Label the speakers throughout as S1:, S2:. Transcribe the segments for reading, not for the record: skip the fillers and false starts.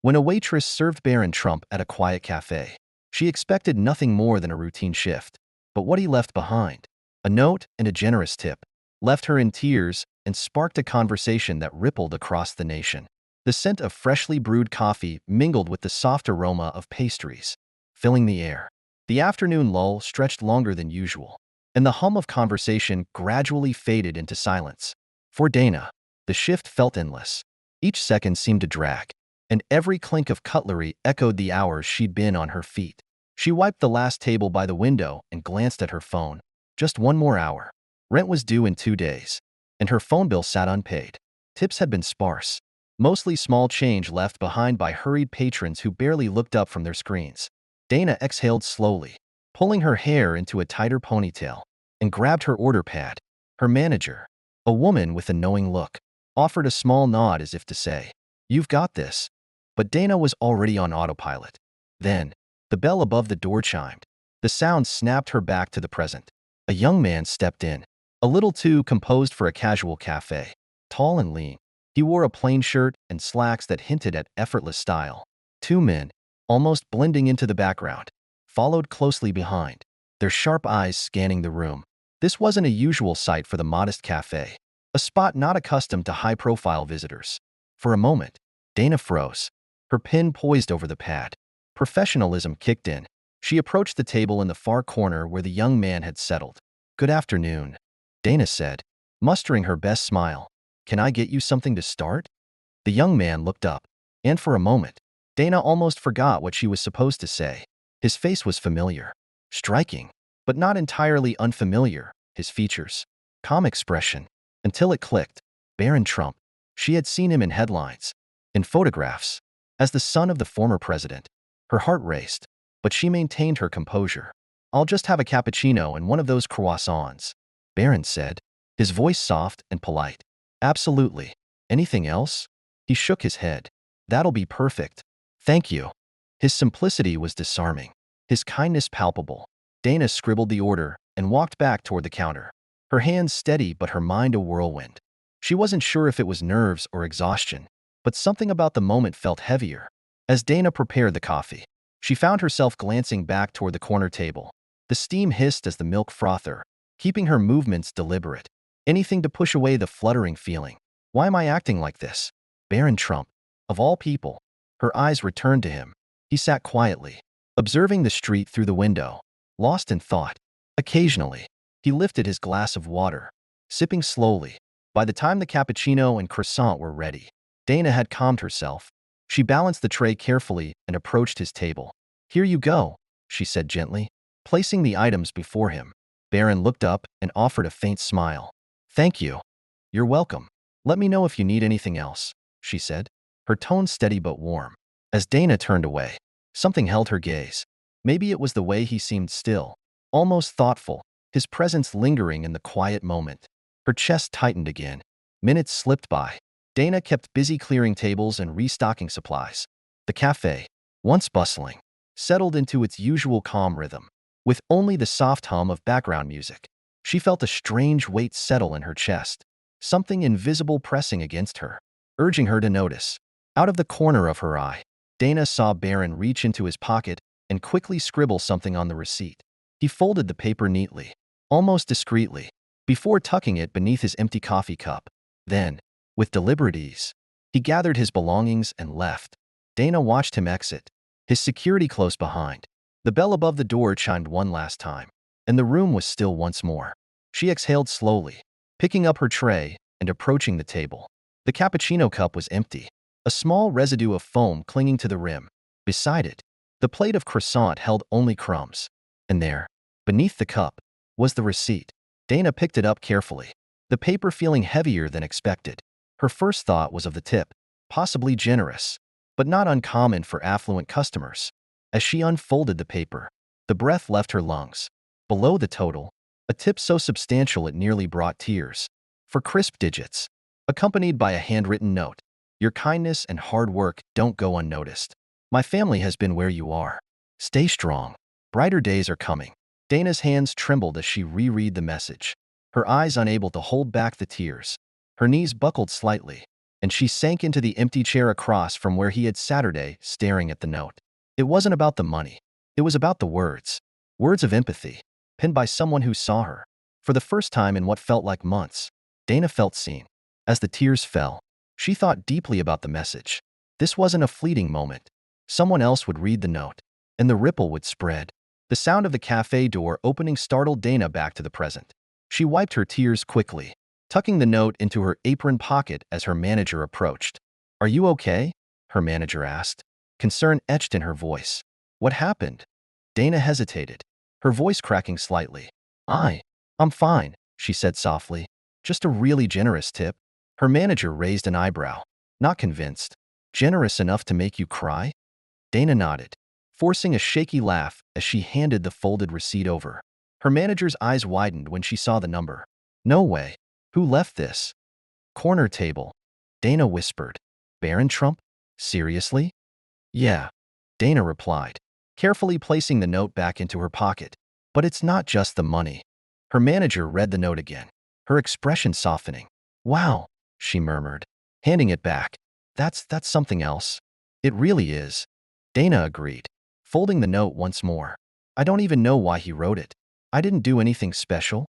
S1: When a waitress served Barron Trump at a quiet café, she expected nothing more than a routine shift. But what he left behind, a note and a generous tip, left her in tears and sparked a conversation that rippled across the nation. The scent of freshly brewed coffee mingled with the soft aroma of pastries, filling the air. The afternoon lull stretched longer than usual, and the hum of conversation gradually faded into silence. For Dana, the shift felt endless. Each second seemed to drag, and every clink of cutlery echoed the hours she'd been on her feet. She wiped the last table by the window and glanced at her phone. Just one more hour. Rent was due in 2 days, and her phone bill sat unpaid. Tips had been sparse, mostly small change left behind by hurried patrons who barely looked up from their screens. Dana exhaled slowly, pulling her hair into a tighter ponytail, and grabbed her order pad. Her manager, a woman with a knowing look, offered a small nod as if to say, "You've got this." But Dana was already on autopilot. Then, the bell above the door chimed. The sound snapped her back to the present. A young man stepped in, a little too composed for a casual cafe. Tall and lean, he wore a plain shirt and slacks that hinted at effortless style. 2 men, almost blending into the background, followed closely behind, their sharp eyes scanning the room. This wasn't a usual sight for the modest cafe, a spot not accustomed to high-profile visitors. For a moment, Dana froze, her pen poised over the pad. Professionalism kicked in. She approached the table in the far corner where the young man had settled. "Good afternoon," Dana said, mustering her best smile. "Can I get you something to start?" The young man looked up, and for a moment, Dana almost forgot what she was supposed to say. His face was familiar, striking, but not entirely unfamiliar. His features, calm expression, until it clicked. Barron Trump. She had seen him in headlines, in photographs, as the son of the former president. Her heart raced, but she maintained her composure. "I'll just have a cappuccino and one of those croissants," Barron said, his voice soft and polite. "Absolutely. Anything else?" He shook his head. "That'll be perfect. Thank you." His simplicity was disarming, his kindness palpable. Dana scribbled the order and walked back toward the counter, her hands steady but her mind a whirlwind. She wasn't sure if it was nerves or exhaustion, but something about the moment felt heavier. As Dana prepared the coffee, she found herself glancing back toward the corner table. The steam hissed as the milk frothed her, keeping her movements deliberate. Anything to push away the fluttering feeling. Why am I acting like this? Barron Trump, of all people. Her eyes returned to him. He sat quietly, observing the street through the window, lost in thought. Occasionally, he lifted his glass of water, sipping slowly. By the time the cappuccino and croissant were ready, Dana had calmed herself. She balanced the tray carefully and approached his table. "Here you go," she said gently, placing the items before him. Barron looked up and offered a faint smile. "Thank you." "You're welcome. Let me know if you need anything else," she said, her tone steady but warm. As Dana turned away, something held her gaze. Maybe it was the way he seemed still, almost thoughtful, his presence lingering in the quiet moment. Her chest tightened again. Minutes slipped by. Dana kept busy clearing tables and restocking supplies. The cafe, once bustling, settled into its usual calm rhythm, with only the soft hum of background music. She felt a strange weight settle in her chest, something invisible pressing against her, urging her to notice. Out of the corner of her eye, Dana saw Barron reach into his pocket and quickly scribble something on the receipt. He folded the paper neatly, almost discreetly, before tucking it beneath his empty coffee cup. Then, with deliberate ease, he gathered his belongings and left. Dana watched him exit, his security close behind. The bell above the door chimed one last time, and the room was still once more. She exhaled slowly, picking up her tray and approaching the table. The cappuccino cup was empty, a small residue of foam clinging to the rim. Beside it, the plate of croissant held only crumbs. And there, beneath the cup, was the receipt. Dana picked it up carefully, the paper feeling heavier than expected. Her first thought was of the tip, possibly generous, but not uncommon for affluent customers. As she unfolded the paper, the breath left her lungs. Below the total, a tip so substantial it nearly brought tears. For crisp digits, accompanied by a handwritten note. "Your kindness and hard work don't go unnoticed. My family has been where you are. Stay strong. Brighter days are coming." Dana's hands trembled as she reread the message, her eyes unable to hold back the tears. Her knees buckled slightly, and she sank into the empty chair across from where he had Saturday, staring at the note. It wasn't about the money. It was about the words. Words of empathy, penned by someone who saw her. For the first time in what felt like months, Dana felt seen. As the tears fell, she thought deeply about the message. This wasn't a fleeting moment. Someone else would read the note, and the ripple would spread. The sound of the cafe door opening startled Dana back to the present. She wiped her tears quickly, tucking the note into her apron pocket as her manager approached. "Are you okay?" her manager asked, concern etched in her voice. "What happened?" Dana hesitated, her voice cracking slightly. I'm fine," she said softly. "Just a really generous tip." Her manager raised an eyebrow, not convinced. "Generous enough to make you cry?" Dana nodded, forcing a shaky laugh as she handed the folded receipt over. Her manager's eyes widened when she saw the number. "No way. Who left this?" "Corner table," Dana whispered. "Barron Trump? Seriously?" "Yeah," Dana replied, carefully placing the note back into her pocket. "But it's not just the money." Her manager read the note again, her expression softening. "Wow," she murmured, handing it back. That's something else." "It really is," Dana agreed, folding the note once more. "I don't even know why he wrote it. I didn't do anything special."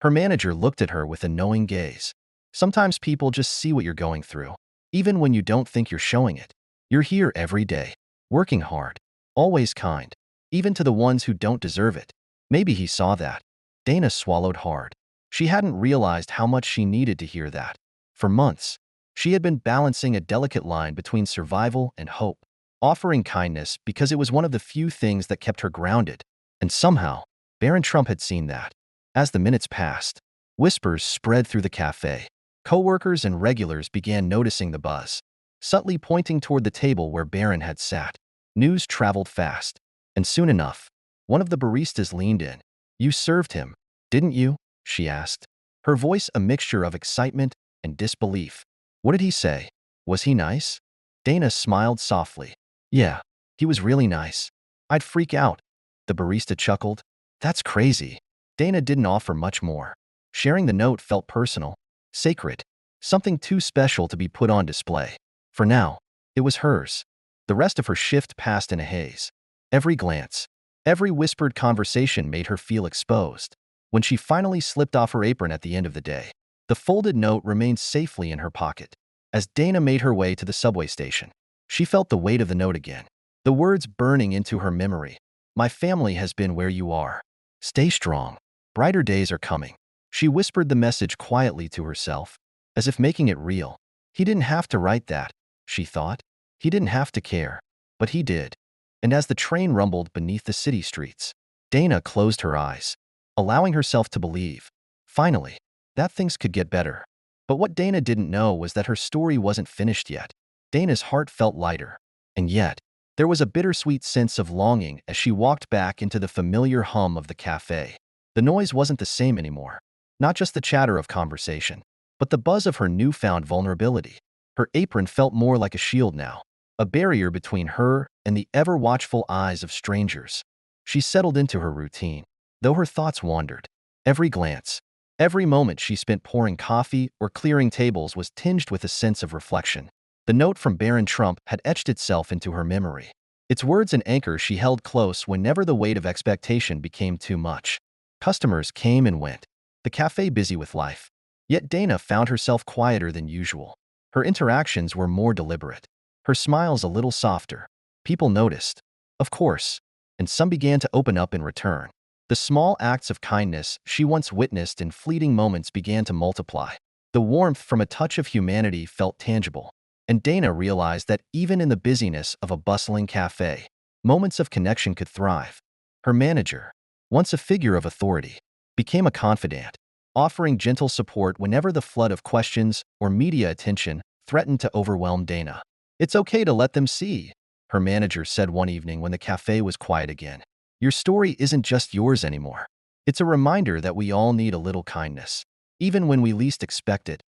S1: Her manager looked at her with a knowing gaze. "Sometimes people just see what you're going through, even when you don't think you're showing it. You're here every day, working hard, always kind, even to the ones who don't deserve it." Maybe he saw that. Dana swallowed hard. She hadn't realized how much she needed to hear that. For months, she had been balancing a delicate line between survival and hope, offering kindness because it was one of the few things that kept her grounded. And somehow, Barron Trump had seen that. As the minutes passed, whispers spread through the cafe. Coworkers and regulars began noticing the buzz, subtly pointing toward the table where Barron had sat. News traveled fast, and soon enough, one of the baristas leaned in. "You served him, didn't you?" she asked, her voice a mixture of excitement and disbelief. "What did he say? Was he nice?" Dana smiled softly. "Yeah, he was really nice. I'd freak out." The barista chuckled. "That's crazy." Dana didn't offer much more. Sharing the note felt personal, sacred, something too special to be put on display. For now, it was hers. The rest of her shift passed in a haze. Every glance, every whispered conversation made her feel exposed. When she finally slipped off her apron at the end of the day, the folded note remained safely in her pocket. As Dana made her way to the subway station, she felt the weight of the note again, the words burning into her memory. "My family has been where you are. Stay strong. Brighter days are coming." She whispered the message quietly to herself, as if making it real. He didn't have to write that, she thought. He didn't have to care. But he did. And as the train rumbled beneath the city streets, Dana closed her eyes, allowing herself to believe, finally, that things could get better. But what Dana didn't know was that her story wasn't finished yet. Dana's heart felt lighter, and yet, there was a bittersweet sense of longing as she walked back into the familiar hum of the cafe. The noise wasn't the same anymore, not just the chatter of conversation, but the buzz of her newfound vulnerability. Her apron felt more like a shield now, a barrier between her and the ever-watchful eyes of strangers. She settled into her routine, though her thoughts wandered. Every glance, every moment she spent pouring coffee or clearing tables was tinged with a sense of reflection. The note from Barron Trump had etched itself into her memory. Its words an anchor she held close whenever the weight of expectation became too much. Customers came and went, the cafe busy with life. Yet Dana found herself quieter than usual. Her interactions were more deliberate, her smiles a little softer. People noticed, of course, and some began to open up in return. The small acts of kindness she once witnessed in fleeting moments began to multiply. The warmth from a touch of humanity felt tangible, and Dana realized that even in the busyness of a bustling cafe, moments of connection could thrive. Her manager, once a figure of authority, became a confidant, offering gentle support whenever the flood of questions or media attention threatened to overwhelm Dana. "It's okay to let them see," her manager said one evening when the cafe was quiet again. "Your story isn't just yours anymore. It's a reminder that we all need a little kindness, even when we least expect it."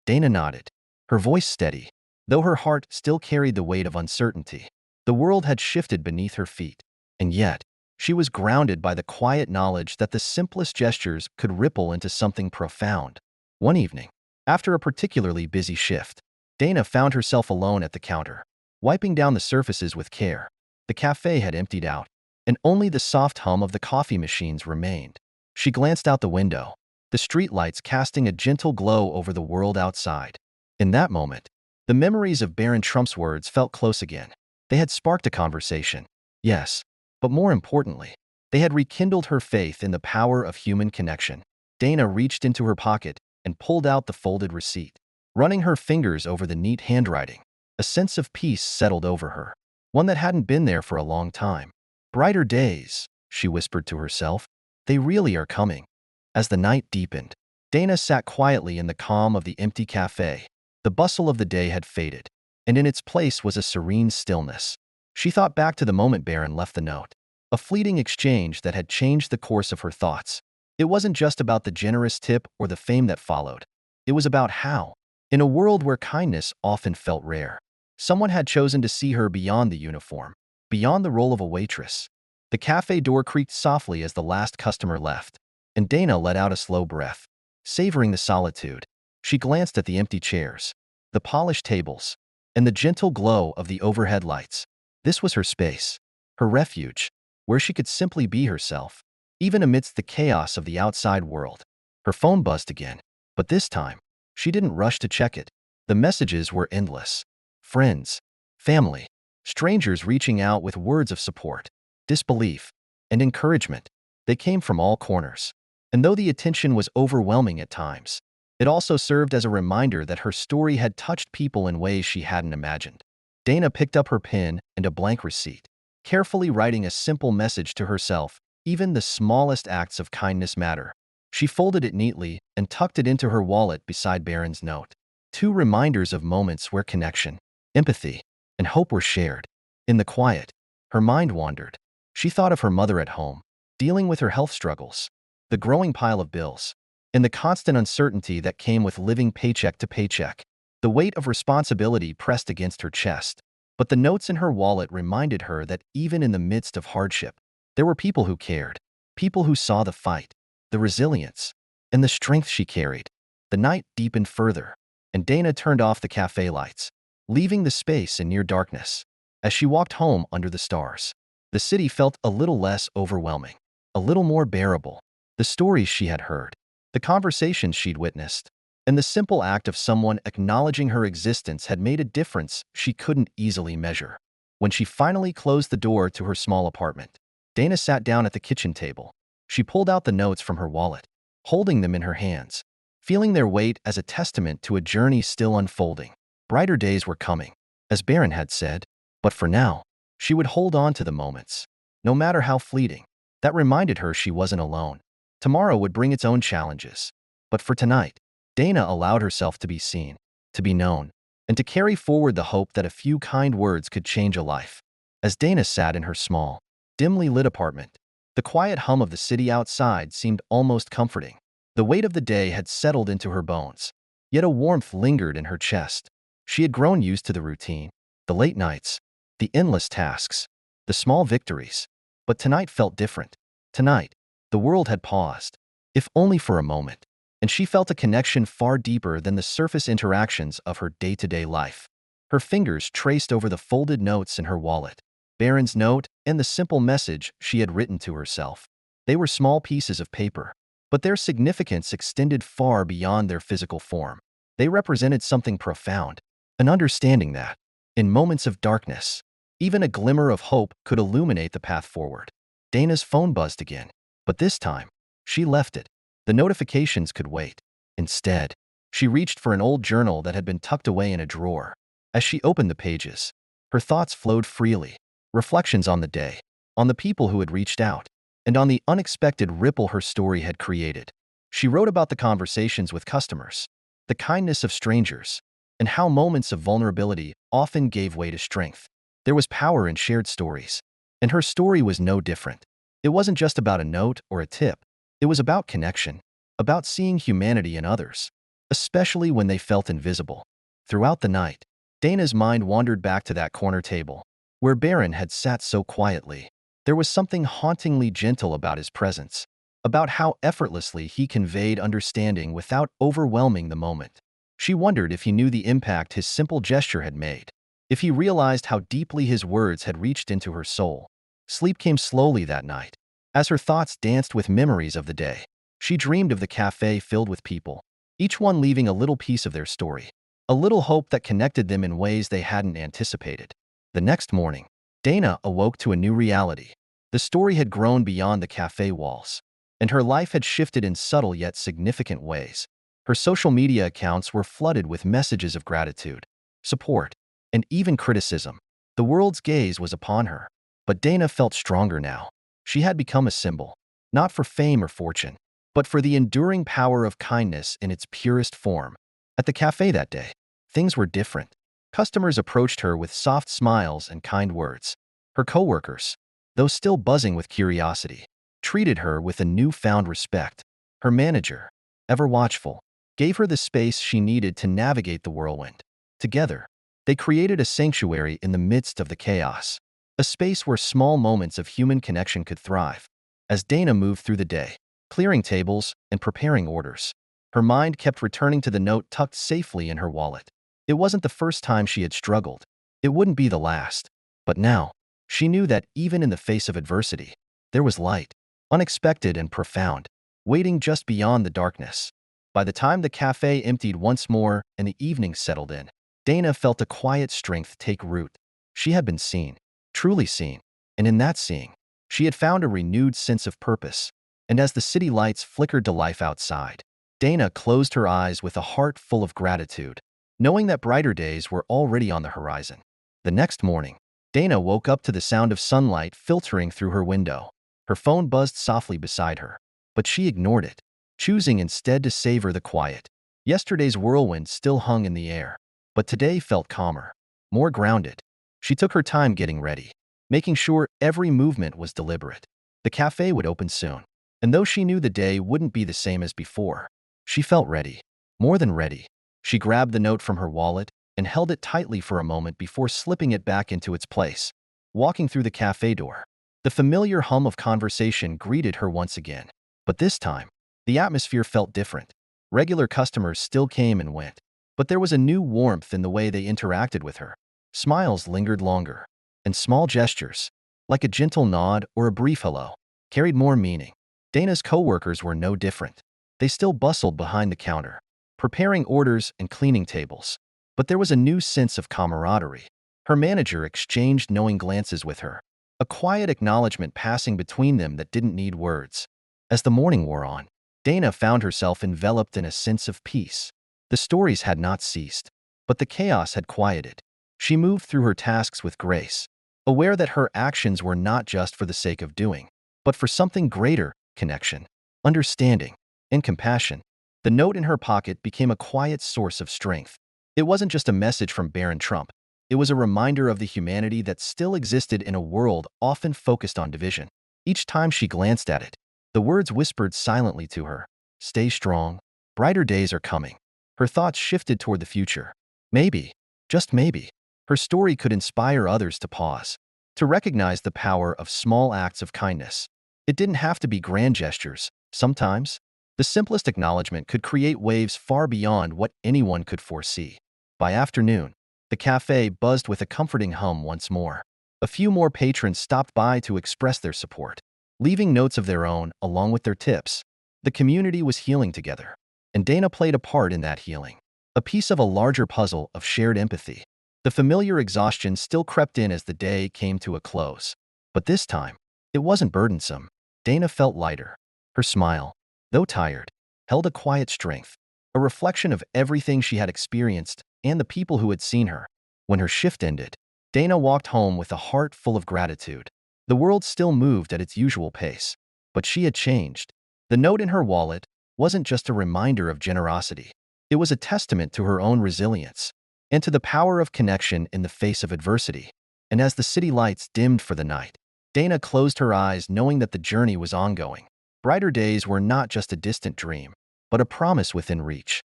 S1: Dana nodded, her voice steady, though her heart still carried the weight of uncertainty. The world had shifted beneath her feet, and yet, she was grounded by the quiet knowledge that the simplest gestures could ripple into something profound. One evening, after a particularly busy shift, Dana found herself alone at the counter, wiping down the surfaces with care. The cafe had emptied out, and only the soft hum of the coffee machines remained. She glanced out the window, the streetlights casting a gentle glow over the world outside. In that moment, the memories of Barron Trump's words felt close again. They had sparked a conversation, yes, but more importantly, they had rekindled her faith in the power of human connection. Dana reached into her pocket and pulled out the folded receipt. Running her fingers over the neat handwriting, a sense of peace settled over her, one that hadn't been there for a long time. Brighter days, she whispered to herself. They really are coming. As the night deepened, Dana sat quietly in the calm of the empty cafe. The bustle of the day had faded, and in its place was a serene stillness. She thought back to the moment Barron left the note, a fleeting exchange that had changed the course of her thoughts. It wasn't just about the generous tip or the fame that followed. It was about how, in a world where kindness often felt rare, someone had chosen to see her beyond the uniform, beyond the role of a waitress. The cafe door creaked softly as the last customer left, and Dana let out a slow breath, savoring the solitude. She glanced at the empty chairs, the polished tables, and the gentle glow of the overhead lights. This was her space, her refuge, where she could simply be herself, even amidst the chaos of the outside world. Her phone buzzed again, but this time, she didn't rush to check it. The messages were endless. Friends, family, strangers reaching out with words of support, disbelief, and encouragement. They came from all corners. And though the attention was overwhelming at times, it also served as a reminder that her story had touched people in ways she hadn't imagined. Dana picked up her pen and a blank receipt, carefully writing a simple message to herself. Even the smallest acts of kindness matter. She folded it neatly and tucked it into her wallet beside Barron's note. Two reminders of moments where connection, empathy, and hope were shared. In the quiet, her mind wandered. She thought of her mother at home, dealing with her health struggles, the growing pile of bills, and the constant uncertainty that came with living paycheck to paycheck. The weight of responsibility pressed against her chest, but the notes in her wallet reminded her that even in the midst of hardship, there were people who cared, people who saw the fight, the resilience, and the strength she carried. The night deepened further, and Dana turned off the cafe lights, leaving the space in near darkness. As she walked home under the stars, the city felt a little less overwhelming, a little more bearable. The stories she had heard, the conversations she'd witnessed, and the simple act of someone acknowledging her existence had made a difference she couldn't easily measure. When she finally closed the door to her small apartment, Dana sat down at the kitchen table. She pulled out the notes from her wallet, holding them in her hands, feeling their weight as a testament to a journey still unfolding. Brighter days were coming, as Barron had said, but for now, she would hold on to the moments, no matter how fleeting. That reminded her she wasn't alone. Tomorrow would bring its own challenges. But for tonight, Dana allowed herself to be seen, to be known, and to carry forward the hope that a few kind words could change a life. As Dana sat in her small, dimly lit apartment, the quiet hum of the city outside seemed almost comforting. The weight of the day had settled into her bones, yet a warmth lingered in her chest. She had grown used to the routine, the late nights, the endless tasks, the small victories. But tonight felt different. Tonight, the world had paused, if only for a moment, and she felt a connection far deeper than the surface interactions of her day-to-day life. Her fingers traced over the folded notes in her wallet, Barron's note and the simple message she had written to herself. They were small pieces of paper, but their significance extended far beyond their physical form. They represented something profound, an understanding that, in moments of darkness, even a glimmer of hope could illuminate the path forward. Dana's phone buzzed again, but this time, she left it. The notifications could wait. Instead, she reached for an old journal that had been tucked away in a drawer. As she opened the pages, her thoughts flowed freely. Reflections on the day, on the people who had reached out, and on the unexpected ripple her story had created. She wrote about the conversations with customers, the kindness of strangers, and how moments of vulnerability often gave way to strength. There was power in shared stories, and her story was no different. It wasn't just about a note or a tip. It was about connection, about seeing humanity in others, especially when they felt invisible. Throughout the night, Dana's mind wandered back to that corner table, where Barron had sat so quietly. There was something hauntingly gentle about his presence, about how effortlessly he conveyed understanding without overwhelming the moment. She wondered if he knew the impact his simple gesture had made, if he realized how deeply his words had reached into her soul. Sleep came slowly that night. As her thoughts danced with memories of the day, she dreamed of the cafe filled with people, each one leaving a little piece of their story, a little hope that connected them in ways they hadn't anticipated. The next morning, Dana awoke to a new reality. The story had grown beyond the cafe walls, and her life had shifted in subtle yet significant ways. Her social media accounts were flooded with messages of gratitude, support, and even criticism. The world's gaze was upon her, but Dana felt stronger now. She had become a symbol, not for fame or fortune, but for the enduring power of kindness in its purest form. At the cafe that day, things were different. Customers approached her with soft smiles and kind words. Her coworkers, though still buzzing with curiosity, treated her with a newfound respect. Her manager, ever watchful, gave her the space she needed to navigate the whirlwind. Together, they created a sanctuary in the midst of the chaos, a space where small moments of human connection could thrive. As Dana moved through the day, clearing tables and preparing orders, her mind kept returning to the note tucked safely in her wallet. It wasn't the first time she had struggled. It wouldn't be the last. But now, she knew that even in the face of adversity, there was light, unexpected and profound, waiting just beyond the darkness. By the time the cafe emptied once more and the evening settled in, Dana felt a quiet strength take root. She had been seen, truly seen, and in that seeing, she had found a renewed sense of purpose. And as the city lights flickered to life outside, Dana closed her eyes with a heart full of gratitude, knowing that brighter days were already on the horizon. The next morning, Dana woke up to the sound of sunlight filtering through her window. Her phone buzzed softly beside her, but she ignored it, choosing instead to savor the quiet. Yesterday's whirlwind still hung in the air, but today felt calmer, more grounded. She took her time getting ready, making sure every movement was deliberate. The cafe would open soon, and though she knew the day wouldn't be the same as before, she felt ready, more than ready. She grabbed the note from her wallet and held it tightly for a moment before slipping it back into its place. Walking through the cafe door, the familiar hum of conversation greeted her once again. But this time, the atmosphere felt different. Regular customers still came and went, but there was a new warmth in the way they interacted with her. Smiles lingered longer, and small gestures, like a gentle nod or a brief hello, carried more meaning. Dana's coworkers were no different. They still bustled behind the counter, preparing orders and cleaning tables. But there was a new sense of camaraderie. Her manager exchanged knowing glances with her, a quiet acknowledgement passing between them that didn't need words. As the morning wore on, Dana found herself enveloped in a sense of peace. The stories had not ceased, but the chaos had quieted. She moved through her tasks with grace, aware that her actions were not just for the sake of doing, but for something greater: connection, understanding, and compassion. The note in her pocket became a quiet source of strength. It wasn't just a message from Barron Trump. It was a reminder of the humanity that still existed in a world often focused on division. Each time she glanced at it, the words whispered silently to her, "Stay strong. Brighter days are coming." Her thoughts shifted toward the future. Maybe, just maybe, her story could inspire others to pause, to recognize the power of small acts of kindness. It didn't have to be grand gestures. Sometimes, the simplest acknowledgement could create waves far beyond what anyone could foresee. By afternoon, the cafe buzzed with a comforting hum once more. A few more patrons stopped by to express their support, leaving notes of their own along with their tips. The community was healing together, and Dana played a part in that healing, a piece of a larger puzzle of shared empathy. The familiar exhaustion still crept in as the day came to a close. But this time, it wasn't burdensome. Dana felt lighter. Her smile, though tired, held a quiet strength, a reflection of everything she had experienced and the people who had seen her. When her shift ended, Dana walked home with a heart full of gratitude. The world still moved at its usual pace, but she had changed. The note in her wallet wasn't just a reminder of generosity. It was a testament to her own resilience and to the power of connection in the face of adversity. And as the city lights dimmed for the night, Dana closed her eyes knowing that the journey was ongoing. Brighter days were not just a distant dream, but a promise within reach.